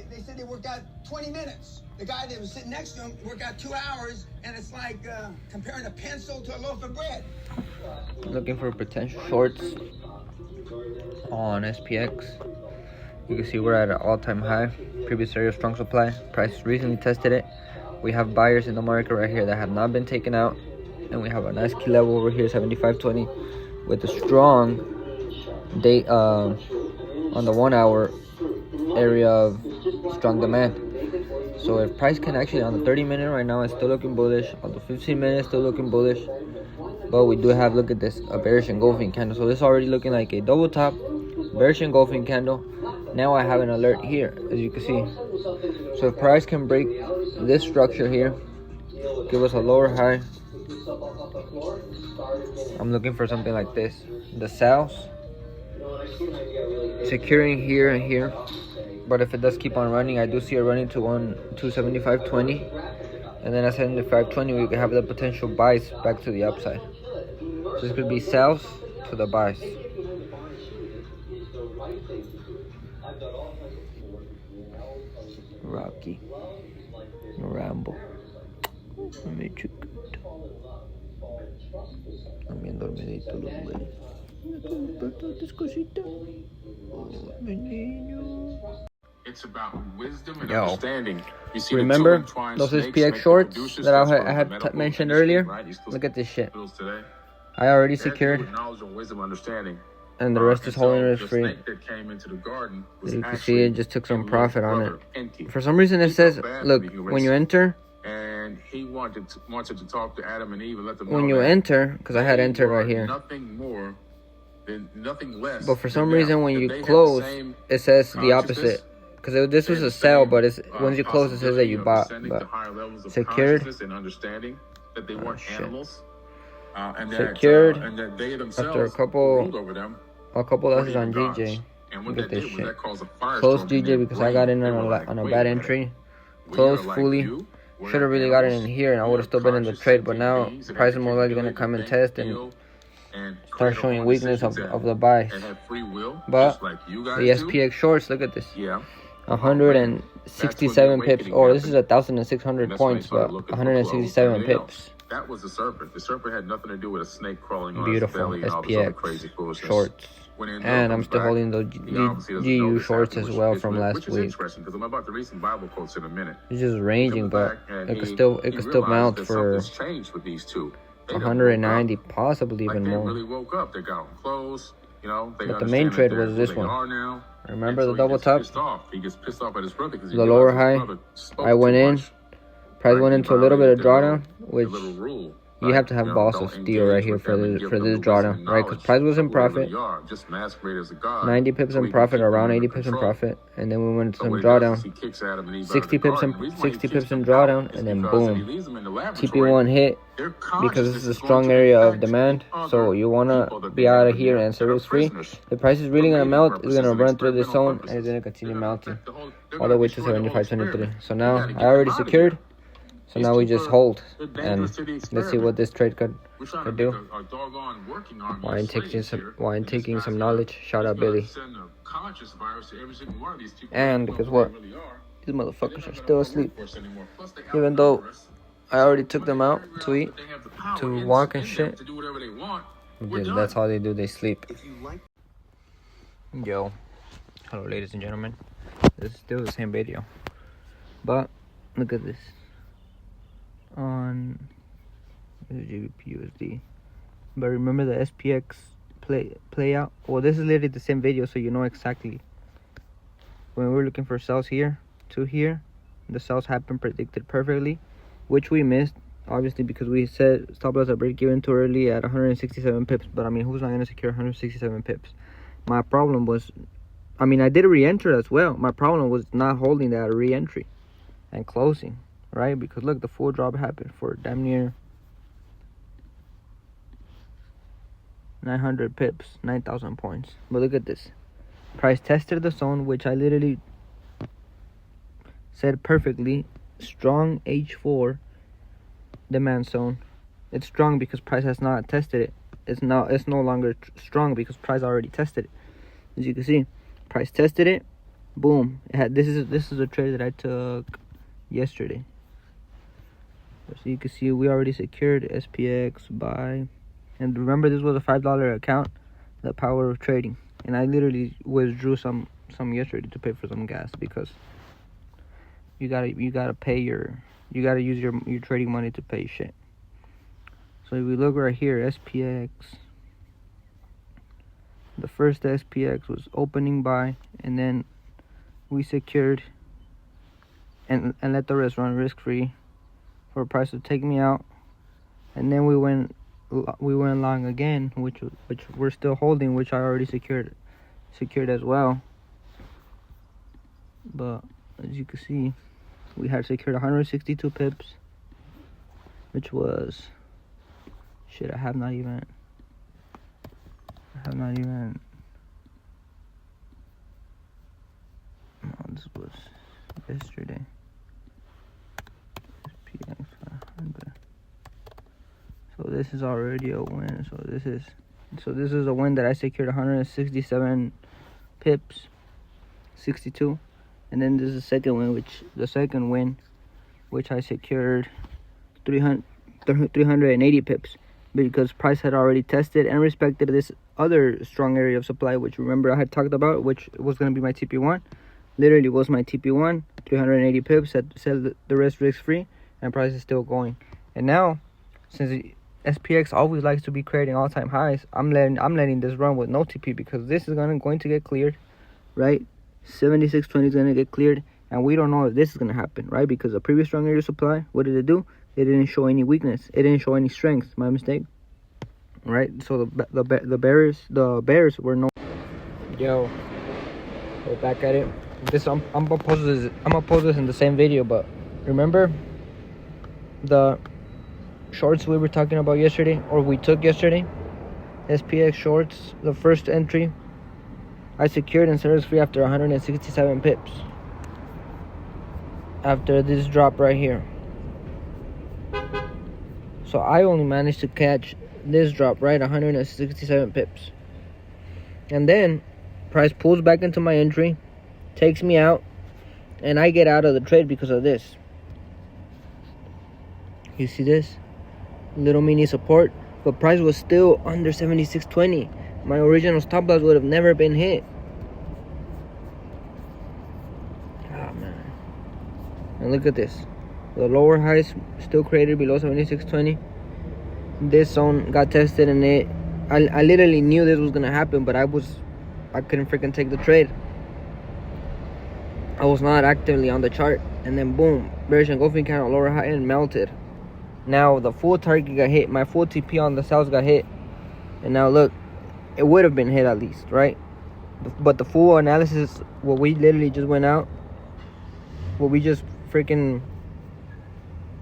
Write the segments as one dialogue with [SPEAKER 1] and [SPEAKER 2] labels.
[SPEAKER 1] They said they worked out 20 minutes. The guy that was sitting next to him worked out 2 hours, and it's like comparing a pencil to a loaf of bread.
[SPEAKER 2] Looking for potential shorts on SPX. You can see we're at an all-time high. Previous area of strong supply. Price recently tested it. We have buyers in the market right here that have not been taken out, and we have a nice key level over here, 75.20, with a strong date on the 1 hour area of strong demand. So if price can actually, on the 30-minute right now, it's still looking bullish. On the 15-minute, still looking bullish. But we do have, look at this, a bearish engulfing candle. So this is already looking like a double top, bearish engulfing candle. Now I have an alert here, as you can see. So if price can break this structure here, give us a lower high, I'm looking for something like this. The sells, securing here and here. But if it does keep on running, I do see it running to 275.20, and then at 75.20 we could have the potential buys back to the upside. So this could be sells to the buys. Rocky Rambo. También dormidito los güeyes.
[SPEAKER 3] It's about wisdom and understanding.
[SPEAKER 2] Remember those SPX shorts that I had mentioned earlier? Look at this shit. I already secured, and the rest is holding risk free. You can see it just took some profit on it. For some reason it says, look, when you enter,
[SPEAKER 3] and he wanted to talk to Adam and Eve and let them know
[SPEAKER 2] when you enter, because I had entered right here.
[SPEAKER 3] Nothing more than nothing less.
[SPEAKER 2] But for some reason when you close, it says the opposite. Because this was a sell, but it's once you close, it says that you bought. But secured.
[SPEAKER 3] And understanding that they weren't animals.
[SPEAKER 2] Secured
[SPEAKER 3] and that they
[SPEAKER 2] after a couple losses on GJ. Look at this shit. Closed GJ because I got in on a bad entry. Closed fully. Should have really gotten in here, and I would have still been in the trade. But now the price is more likely going to come and test and start showing weakness of the buys. But the SPX shorts, look at this. 167 pips. Oh, this is 1,600 points, but 167 pips.
[SPEAKER 3] That was the serpent. The serpent had nothing to do with a snake crawling on
[SPEAKER 2] beautiful
[SPEAKER 3] his belly.
[SPEAKER 2] SPX shorts. And I'm still holding the GU shorts as well from last week.
[SPEAKER 3] Interesting because I'm about to read some Bible quotes in a minute.
[SPEAKER 2] It's just ranging, but it could still mount for 190, possibly even more.
[SPEAKER 3] Really woke up. They got close.
[SPEAKER 2] But the main trade was this one. Remember the double top?
[SPEAKER 3] He gets pissed off at his brother because
[SPEAKER 2] the lower high. I went in. Price went into a little bit of drawdown, which you have to have balls of steel right here for this drawdown, right? Because price was in profit, 90 pips in profit, around 80 pips in profit, and then we went into some drawdown, 60 pips in drawdown, and then boom, TP1 hit because this is a strong area of demand. So you wanna be out of here and service free. The price is really gonna melt. It's gonna run through this zone, and it's gonna continue melting all the way to 75.23. So now I already secured. So now we just hold, and let's see what this trade could do. While I'm taking some knowledge, shout out Billy. And guess what? These motherfuckers are still asleep. Even though I already took them out to eat, to walk and shit. Yeah, that's how they do, they sleep. Yo. Hello ladies and gentlemen. This is still the same video. But, look at this. On GBP/USD, but remember the SPX play out. Well, this is literally the same video, so you know exactly. When we're looking for sells here to here, the sells happened predicted perfectly, which we missed obviously because we said stop loss at break even too early at 167 pips. But I mean, who's not gonna secure 167 pips? My problem was, I mean, I did re-enter as well. My problem was not holding that re-entry and closing. Right, because look, the full drop happened for damn near 900 pips, 9,000 points. But look at this. Price tested the zone, which I literally said perfectly. Strong H4 demand zone. It's strong because price has not tested it. It's no longer strong because price already tested it. As you can see, price tested it, boom, it had, this is a trade that I took yesterday. So you can see we already secured SPX buy, and remember this was a $5 account, the power of trading, and I literally withdrew some yesterday to pay for some gas, because you gotta pay you gotta use your trading money to pay shit. So if we look right here, SPX, the first SPX was opening buy, and then we secured and let the rest run risk free for a price to take me out, and then we went long again, which we're still holding, which I already secured as well. But as you can see, we had secured 162 pips, which was shit. I have not even. No, this was yesterday. SPX500. So this is already a win. So this is a win that I secured 167 pips, 62, and then this is the second win, which I secured 380 pips, because price had already tested and respected this other strong area of supply, which remember I had talked about, which was going to be my TP1. Literally was my TP1, 380 pips, sell the rest risk free, and price is still going. And now, since SPX always likes to be creating all-time highs, I'm letting this run with no TP, because this is going to get cleared, right? 7620 is going to get cleared, and we don't know if this is going to happen, right? Because the previous strong area supply, what did it do? It didn't show any weakness. It didn't show any strength. My mistake, right? So the bears were no. Yo, we're back at it. I'm gonna post this in the same video, but remember the shorts we were talking about yesterday, or we took yesterday? SPX shorts, the first entry I secured and service free after 167 pips. After this drop right here. So I only managed to catch this drop, right? 167 pips. And then price pulls back into my entry, takes me out, and I get out of the trade because of this. You see this? Little mini support, but price was still under 76.20. My original stop loss would have never been hit. Ah, man. And look at this. The lower highs still created below 76.20. This zone got tested, and I literally knew this was gonna happen, but I couldn't freaking take the trade. I was not actively on the chart, and then boom, bearish engulfing candle, lower high, and melted. Now the full target got hit, my full TP on the sales got hit, and now look, it would have been hit at least, right? But the full analysis, what we literally just went out, what we just freaking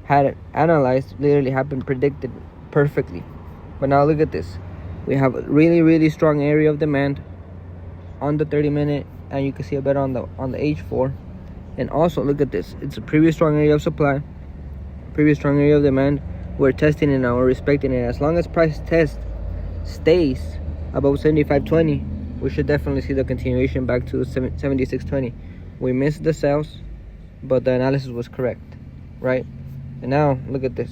[SPEAKER 2] had it analyzed, literally happened, predicted perfectly. But now look at this. We have a really strong area of demand on the 30-minute, and you can see it better on the H4. And also look at this. It's a previous strong area of supply, previous strong area of demand. We're testing it now, we're respecting it. As long as price test stays above 75.20, we should definitely see the continuation back to 76.20. We missed the sales, but the analysis was correct, right? And now look at this.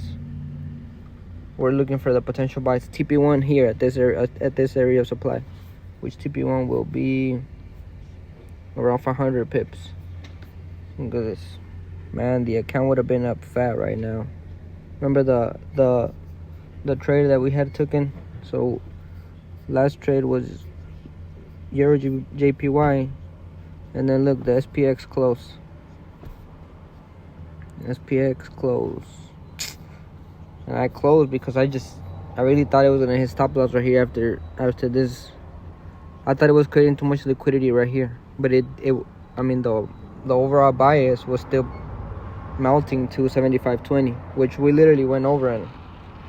[SPEAKER 2] We're looking for the potential buys. TP1 here at this area of supply, which TP1 will be around 500 pips. Look at this, man. The account would have been up fat right now. Remember the trade that we had taken? So last trade was Euro JPY, and then look, the SPX close. SPX close, and I closed because I really thought it was gonna hit stop loss right here after this. I thought it was creating too much liquidity right here, but I mean the overall bias was still melting to 75.20, which we literally went over, and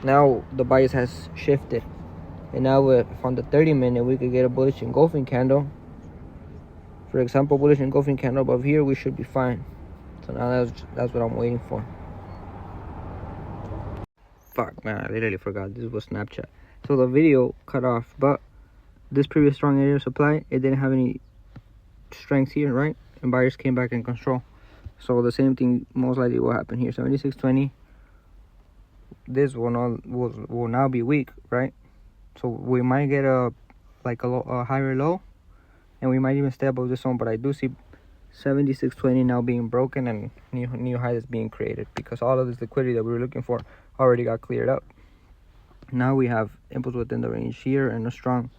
[SPEAKER 2] now the bias has shifted, and now if on the 30-minute we could get a bullish engulfing candle, for example, bullish engulfing candle above here, we should be fine. So now that's what I'm waiting for. Fuck, man, I literally forgot this was Snapchat. So the video cut off, but this previous strong area of supply, it didn't have any strength here, right? and buyers came back in control. So the same thing most likely will happen here. 76.20. This will now be weak, right? So we might get a higher low, and we might even stay above this one. But I do see 76.20 now being broken and new highs being created, because all of this liquidity that we were looking for already got cleared up. Now we have impulse within the range here and a strong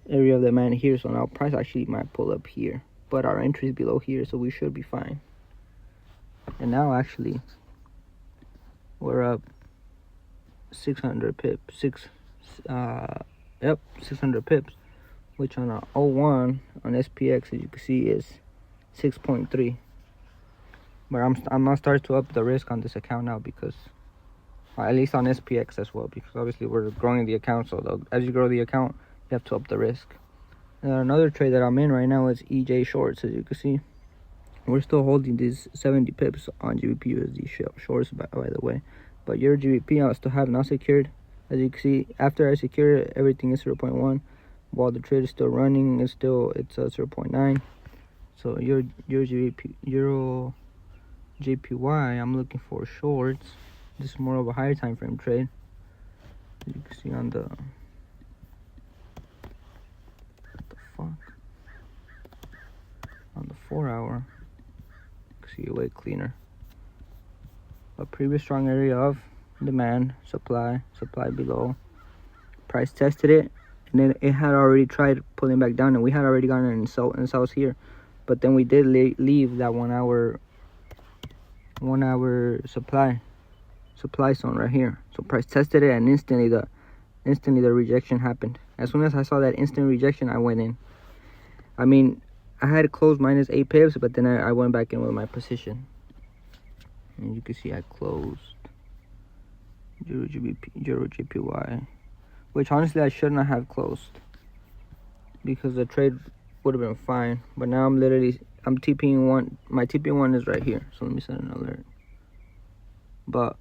[SPEAKER 2] area of demand here. So now price actually might pull up here, but our entry is below here, so we should be fine. And now actually we're up 600 pips, 600 pips, which on a 01 on SPX, as you can see, is 6.3. But I'm gonna start to up the risk on this account now, because at least on SPX as well, because obviously we're growing the account. So as you grow the account, you have to up the risk. And another trade that I'm in right now is EJ shorts. As you can see, we're still holding these 70 pips on GBP USD shorts, by the way. But your GBP I still have not secured. As you can see, after I secure it, everything is 0.1, while the trade is still running. It's 0.9. So your GBP, Euro JPY, I'm looking for shorts. This is more of a higher time frame trade. As you can see on the on the 4 hour, you can see it way cleaner. A previous strong area of demand, supply below. Price tested it, and then it had already tried pulling back down, and we had already gotten in sells here. But then we did leave that 1 hour supply zone right here. So price tested it, and instantly the rejection happened. As soon as I saw that instant rejection, I went in. I mean, I had to close minus 8 pips, but then I went back in with my position. And you can see I closed Euro JPY, which honestly I should not have closed, because the trade would have been fine. But now I'm TPing one. My TP one is right here, so let me set an alert. But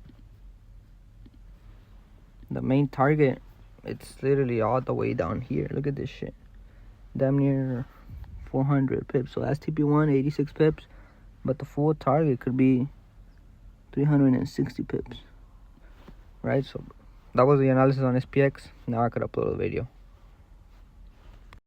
[SPEAKER 2] the main target, it's literally all the way down here. Look at this shit, damn near 400 pips. So that's TP1, 86 pips, but the full target could be 360 pips, right? So that was the analysis on SPX. Now I could upload a video.